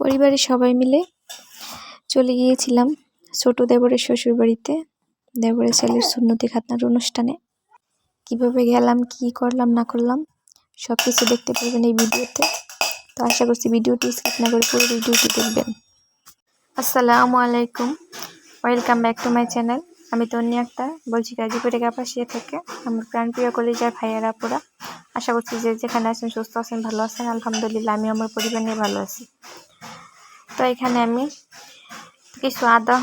পরিবারের সবাই মিলে চলে গিয়েছিলাম ছোট দেবরের শ্বশুর বাড়িতে, দেবরের ছেলের সুন্নতি খাতনার অনুষ্ঠানে। কিভাবে গেলাম, কি করলাম না করলাম সবকিছু দেখতে পারবেন এই ভিডিওতে। তো আশা করছি ভিডিওটি স্কিপ না করে পুরো ভিডিওটি দেখবেন। আসসালামু আলাইকুম, welcome back to my channel. আমি তন্নি আক্তার বলছি গাজীপুরে কাপাসিয়া থেকে। আমার প্রাণপ্রিয় কলিজার ভাইয়ারা আপুরা, আশা করছি যে যেখানে আছেন সুস্থ আছেন, ভালো আছেন। আলহামদুলিল্লাহ আমি আমার পরিবার নিয়ে ভালো আছি। তো এখানে আমি কিছু আদা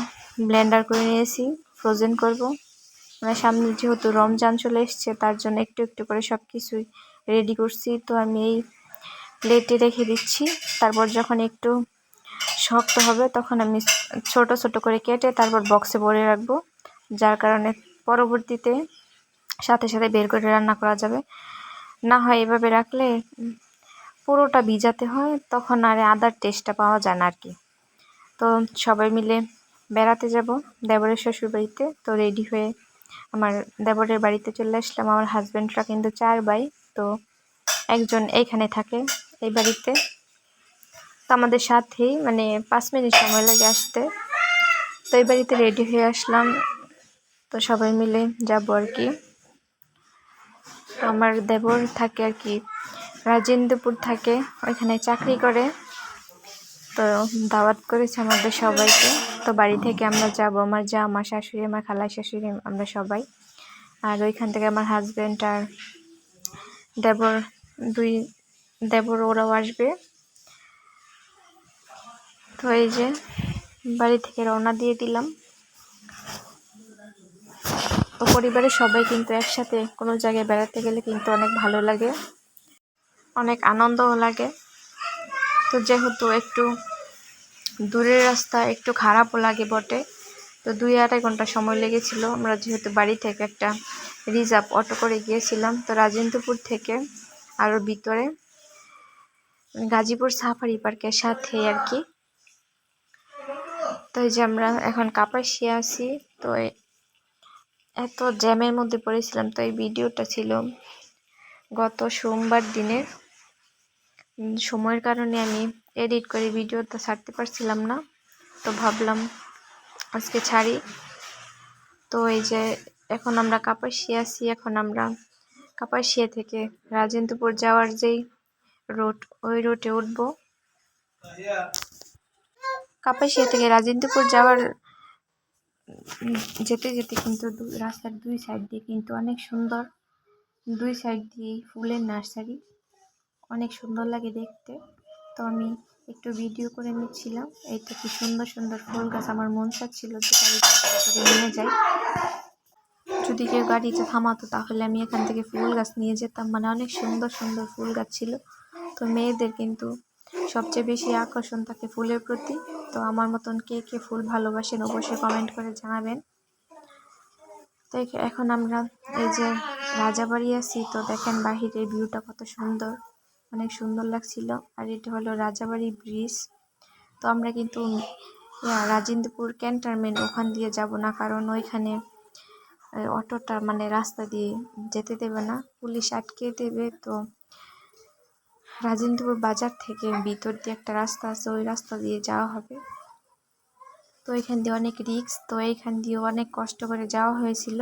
ব্লেন্ডার করে নিয়েছি, ফ্রোজেন করব। মানে সামনে যেহেতু রমজান চলে এসছে, তার জন্য একটু একটু করে সব কিছুই রেডি করছি। তো আমি এই প্লেটে রেখে দিচ্ছি। তারপর যখন একটু শক্ত হবে তখন আমি ছোট ছোট করে কেটে তারপর বক্সে ভরে রাখবো, যার কারণে পরবর্তীতে সাথে সাথে বের করে রান্না করা যাবে। না হয় এভাবে রাখলে পুরোটা ভিজাতে হয়, তখন আর আদার টেস্টটা পাওয়া যায় না আর কি। তো সবাই মিলে বেড়াতে যাব দেবরের শ্বশুর বাড়িতে। তো রেডি হয়ে আমার দেবরের বাড়িতে চলে আসলাম। আমার হাজব্যান্ডরা কিন্তু 4 ভাই, তো একজন এইখানে থাকে এই বাড়িতে। তো আমাদের সাথেই মানে 5 মিনিট সময় লাগে আসতে। তো এই বাড়িতে রেডি হয়ে আসলাম, তো সবাই মিলে যাব আর কি। আমার দেবর থাকে আর কি রাজেন্দ্রপুর থাকে, ওইখানে চাকরি করে। তো দাওয়াত করেছে আমাদের সবাইকে। তো বাড়ি থেকে আমরা যাব, আমার যা, আমার শাশুড়ি, আমার খালা শাশুড়ি, আমরা সবাই। আর ওইখান থেকে আমার হাজব্যান্ড আর দেবর, 2 দেবর ওরাও আসবে। তো এই যে বাড়ি থেকে রওনা দিয়ে দিলাম। তো পরিবারের সবাই কিন্তু একসাথে কোনো জায়গায় বেড়াতে গেলে কিন্তু অনেক ভালো লাগে, অনেক আনন্দও লাগে। তো যেহেতু একটু দূরের রাস্তা, একটু খারাপও লাগে বটে। তো 2-2.5 ঘন্টা সময় লেগেছিল। আমরা যেহেতু বাড়ি থেকে একটা রিজার্ভ অটো করে গিয়েছিলাম। তো রাজেন্দ্রপুর থেকে আরও ভিতরে গাজীপুর সাফারি পার্কের সাথে আর কি। তো এই যে আমরা এখন কাপাসিয়া আছি। তো এত জ্যামের মধ্যে পড়েছিলাম। তো এই ভিডিওটা ছিল গত সোমবার দিনের। সময়ের কারণে আমি এডিট করে ভিডিওটা ছাড়তে পারছিলাম না, তো ভাবলাম আজকে ছাড়ি। তো এই যে এখন আমরা কাপাসিয়া আছি। এখন আমরা কাপাসিয়া থেকে রাজেন্দ্রপুর যাওয়ার যেই রোড, ওই রোডে উঠবো। কাপাসিয়া থেকে রাজেন্দ্রপুর যাওয়ার যেতে যেতে কিন্তু রাস্তার 2 সাইড দিয়ে কিন্তু অনেক সুন্দর, 2 সাইড দিয়ে ফুলের নার্সারি, অনেক সুন্দর লাগে দেখতে। তো আমি একটু ভিডিও করে নিচ্ছিলাম। এই তো কি সুন্দর সুন্দর ফুল গাছ। আমার মন চাচ্ছিল যে গাড়িতে নিয়ে যাই, যদি কেউ গাড়িতে থামাতো তাহলে আমি এখান থেকে ফুল গাছ নিয়ে যেতাম। মানে অনেক সুন্দর সুন্দর ফুল গাছ ছিল। তো মেয়েদের কিন্তু সবচেয়ে বেশি আকর্ষণ থাকে ফুলের প্রতি। তো আমার মতন কে কে ফুল ভালোবাসেন অবশ্যই কমেন্ট করে জানাবেন। তো এখন আমরা এই যে রাজাবাড়ি আছি। তো দেখেন বাহিরের ভিউটা কত সুন্দর, অনেক সুন্দর লাগছিল। আর এটা হলো রাজাবাড়ি ব্রিজ। তো আমরা কিন্তু রাজেন্দ্রপুর ক্যান্টনমেন্ট ওখান দিয়ে যাব না, কারণ ওইখানে অটোটা মানে রাস্তা দিয়ে যেতে দেবে না, পুলিশ আটকে দেবে। তো রাজেন্দ্রপুর বাজার থেকে ভিতর দিয়ে একটা রাস্তা আছে, ওই রাস্তা দিয়ে যাওয়া হবে। তো এখান দিয়ে অনেক রিস্ক, তো এইখান দিয়ে অনেক কষ্ট করে যাওয়া হয়েছিল।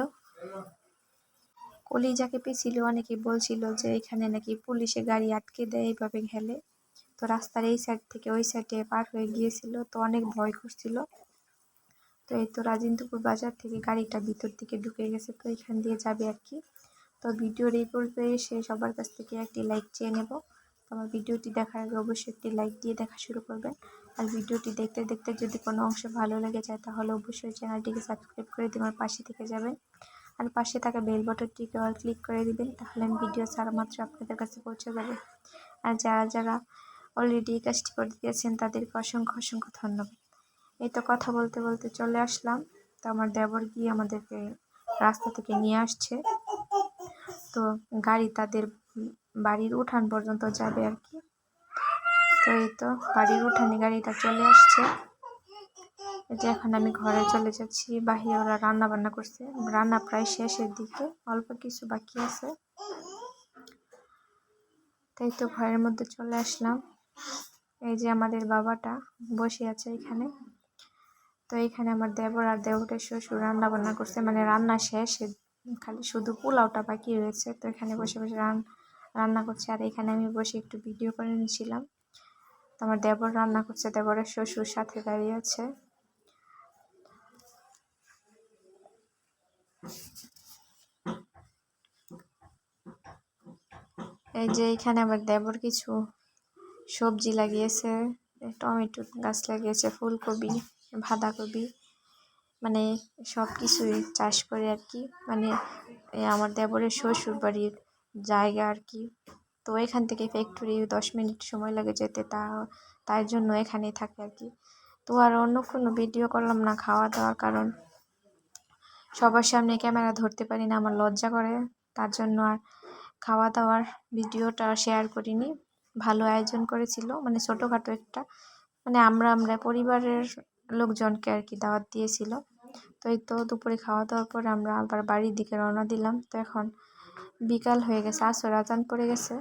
কলিজাকে পেয়েছিল, অনেকে বলছিল যে এখানে নাকি পুলিশে গাড়ি আটকে দেয় এইভাবে গেলে। তো রাস্তার এই সাইড থেকে ওই সাইডে পার হয়ে গিয়েছিল, তো অনেক ভয় করছিল। তো এই তো রাজেন্দ্রপুর বাজার থেকে গাড়িটা ভিতর দিকে ঢুকে গেছে, তো এখান দিয়ে যাবে আর কি। তো ভিডিওর এই পর্যায়ে এসে সবার কাছ থেকে একটি লাইক চেয়ে নেব। তো আমার ভিডিওটি দেখার আগে অবশ্যই একটি লাইক দিয়ে দেখা শুরু করবেন। আর ভিডিওটি দেখতে দেখতে যদি কোনো অংশ ভালো লেগে যায় তাহলে অবশ্যই চ্যানেলটিকে সাবস্ক্রাইব করে দিয়ে আমার পাশে থেকে যাবেন। আর পাশে থাকা বেল বাটনটিকে অল ক্লিক করে দিবেন, তাহলে আমি ভিডিও ছাড়া মাত্র আপনাদের কাছে পৌঁছে যাবে। আর যারা যারা অলরেডি এই কাজটি করে দিয়েছেন তাদেরকে অসংখ্য অসংখ্য ধন্যবাদ। এই তো কথা বলতে বলতে চলে আসলাম। তো আমার দেবর গিয়ে আমাদেরকে রাস্তা থেকে নিয়ে আসছে। তো গাড়ি তাদের বাড়ির উঠান পর্যন্ত যাবে আর কি। তো এই তো বাড়ির উঠানে গাড়িটা চলে আসছে। যে এখন আমি ঘরে চলে যাচ্ছি। বাহিরে ওরা রান্না বান্না করছে, রান্না প্রায় শেষের দিকে, অল্প কিছু বাকি আছে। তাই তো ঘরের মধ্যে চলে আসলাম। এই যে আমাদের বাবাটা বসে আছে এখানে। তো এখানে আমার দেবর আর দেবরের শ্বশুর রান্না বান্না করছে, মানে রান্না শেষ, খালি শুধু পোলাওটা বাকি রয়েছে। তো এখানে বসে বসে রান্না করছে, আর এখানে আমি বসে একটু ভিডিও করে নিয়েছিলাম। তো আমার দেবর রান্না করছে, দেবরের শ্বশুর সাথে দাঁড়িয়ে আছে। এই যে এখানে আবার দেবর কিছু সবজি লাগিয়েছে, টমেটো গাছ লাগিয়েছে, ফুলকপি, বাঁধাকপি, মানে সব কিছুই চাষ করে আর কি। মানে আমার দেবরের শ্বশুর বাড়ির জায়গা আর কি। তো এখান থেকে ফ্যাক্টরি 10 মিনিট সময় লাগে যেতে, তার জন্য এখানেই থাকে আর কি। তো আর অন্য কোনো ভিডিও করলাম না খাওয়া দাওয়ার, কারণ সবার সামনে ক্যামেরা ধরতে পারি না, আমার লজ্জা করে। তার জন্য আর খাওয়া দাওয়ার ভিডিওটা শেয়ার করিনি। ভালো আয়োজন করেছিল, মানে ছোটোখাটো একটা, মানে আমরা পরিবারের লোকজনকে আর কি দাওয়াত দিয়েছিল। তো এই তো দুপুরে খাওয়া দাওয়ার পরে আমরা আবার বাড়ির দিকে রওনা দিলাম। তো এখন বিকাল হয়ে গেছে, আসর আজান পড়ে গেছে।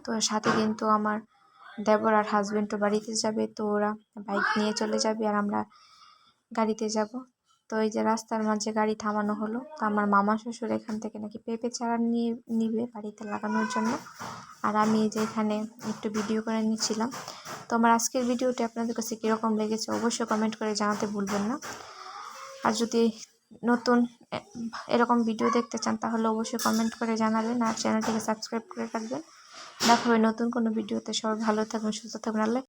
তো সাথে কিন্তু আমার দেবর আর হাজবেন্ডও বাড়িতে যাবে, তো ওরা বাইক নিয়ে চলে যাবে আর আমরা গাড়িতে যাব। তো এই যে রাস্তার মাঝে গাড়ি থামানো হলো। তো আমার মামা শ্বশুর এখান থেকে নাকি পেঁপে চারা নিবে বাড়িতে লাগানোর জন্য, আর আমি এই যে এখানে একটু ভিডিও করে নিচ্ছিলাম। তো আমার আজকের ভিডিওটি আপনাদের কাছে কীরকম লেগেছে অবশ্যই কমেন্ট করে জানাতে ভুলবেন না। আর যদি নতুন এরকম ভিডিও দেখতে চান তাহলে অবশ্যই কমেন্ট করে জানাবেন, আর চ্যানেলটিকে সাবস্ক্রাইব করে রাখবেন। দেখা হবে নতুন কোনো ভিডিওতে। সবাই ভালো থাকবেন, সুস্থ থাকবেন। আল্লাহ।